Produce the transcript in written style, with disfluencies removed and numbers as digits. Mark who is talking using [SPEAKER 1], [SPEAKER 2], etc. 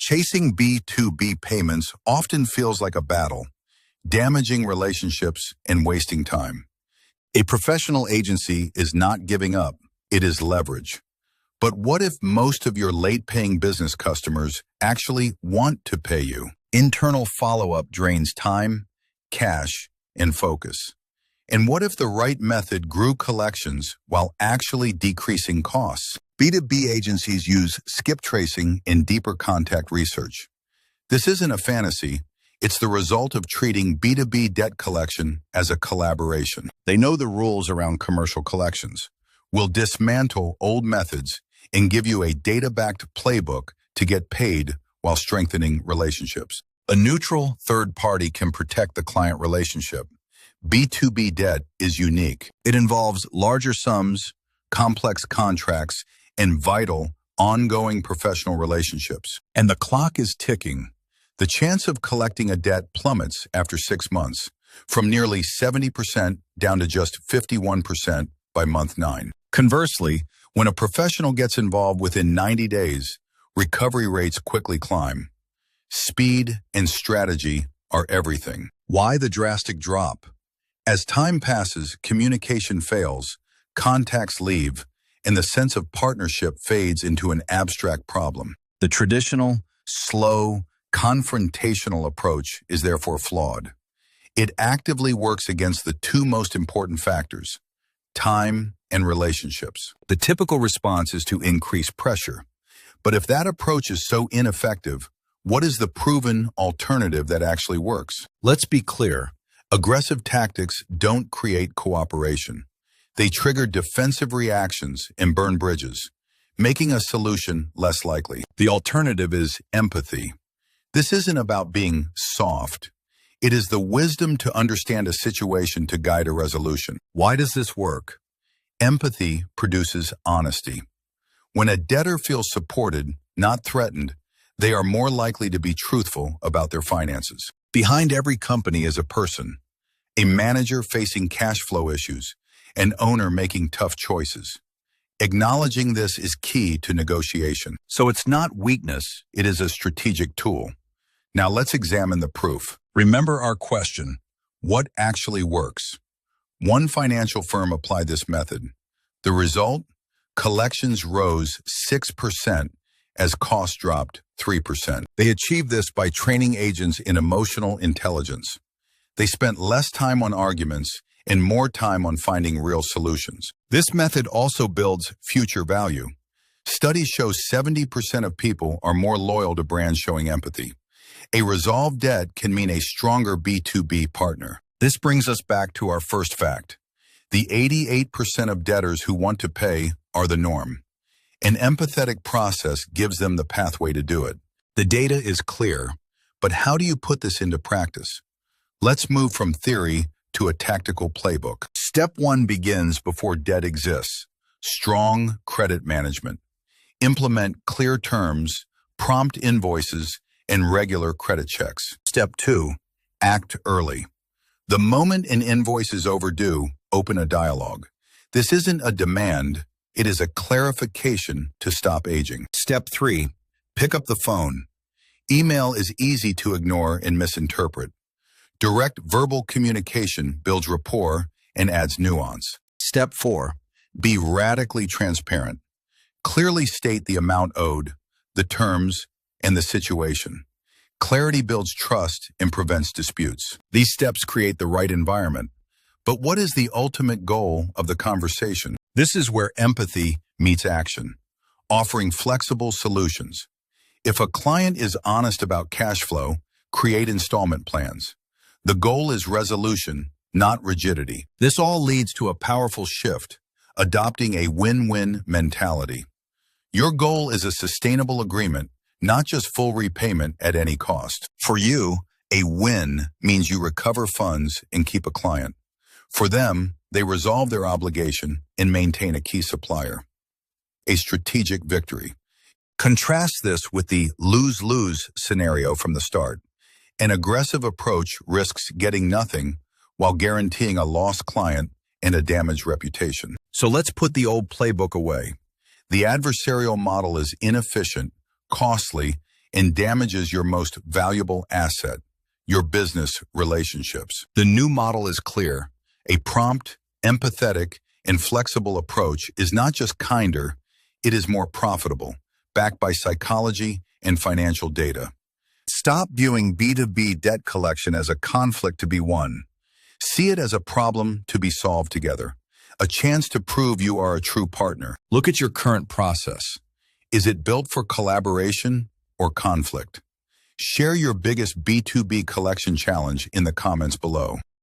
[SPEAKER 1] Chasing B2B payments often feels like a battle, damaging relationships and wasting time. A professional agency is not giving up, it is leverage. But what if most of your late-paying business customers actually want to pay you? Internal follow-up drains time, cash, and focus. And what if the right method grew collections while actually decreasing costs? B2B agencies use skip tracing and deeper contact research. This isn't a fantasy. It's the result of treating B2B debt collection as a collaboration. They know the rules around commercial collections, will dismantle old methods, and give you a data-backed playbook to get paid while strengthening relationships. A neutral third party can protect the client relationship. B2B debt is unique. It involves larger sums, complex contracts, and vital, ongoing professional relationships. And the clock is ticking. The chance of collecting a debt plummets after 6 months, from nearly 70% down to just 51% by month 9. Conversely, when a professional gets involved within 90 days, recovery rates quickly climb. Speed and strategy are everything. Why the drastic drop? As time passes, communication fails, contacts leave, and the sense of partnership fades into an abstract problem. The traditional, slow, confrontational approach is therefore flawed. It actively works against the two most important factors, time and relationships. The typical response is to increase pressure. But if that approach is so ineffective, what is the proven alternative that actually works? Let's be clear. Aggressive tactics don't create cooperation. They trigger defensive reactions and burn bridges, making a solution less likely. The alternative is empathy. This isn't about being soft. It is the wisdom to understand a situation to guide a resolution. Why does this work? Empathy produces honesty. When a debtor feels supported, not threatened, they are more likely to be truthful about their finances. Behind every company is a person, a manager facing cash flow issues, an owner making tough choices. Acknowledging this is key to negotiation. So it's not weakness, it is a strategic tool. Now let's examine the proof. Remember our question, what actually works? One financial firm applied this method. The result? Collections rose 6% as costs dropped 3%. They achieved this by training agents in emotional intelligence. They spent less time on arguments and more time on finding real solutions. This method also builds future value. Studies show 70% of people are more loyal to brands showing empathy. A resolved debt can mean a stronger B2B partner. This brings us back to our first fact. The 88% of debtors who want to pay are the norm. An empathetic process gives them the pathway to do it. The data is clear, but how do you put this into practice? Let's move from theory to a tactical playbook. Step 1 begins before debt exists. Strong credit management. Implement clear terms, prompt invoices, and regular credit checks. Step 2, act early. The moment an invoice is overdue, open a dialogue. This isn't a demand, it is a clarification to stop aging. Step 3, pick up the phone. Email is easy to ignore and misinterpret. Direct verbal communication builds rapport and adds nuance. Step 4, be radically transparent. Clearly state the amount owed, the terms, and the situation. Clarity builds trust and prevents disputes. These steps create the right environment. But what is the ultimate goal of the conversation? This is where empathy meets action, offering flexible solutions. If a client is honest about cash flow, create installment plans. The goal is resolution, not rigidity. This all leads to a powerful shift, adopting a win-win mentality. Your goal is a sustainable agreement, not just full repayment at any cost. For you, a win means you recover funds and keep a client. For them, they resolve their obligation and maintain a key supplier. A strategic victory. Contrast this with the lose-lose scenario from the start. An aggressive approach risks getting nothing while guaranteeing a lost client and a damaged reputation. So let's put the old playbook away. The adversarial model is inefficient, costly, and damages your most valuable asset, your business relationships. The new model is clear. A prompt, empathetic, and flexible approach is not just kinder, it is more profitable, backed by psychology and financial data. Stop viewing B2B debt collection as a conflict to be won. See it as a problem to be solved together, a chance to prove you are a true partner. Look at your current process. Is it built for collaboration or conflict? Share your biggest B2B collection challenge in the comments below.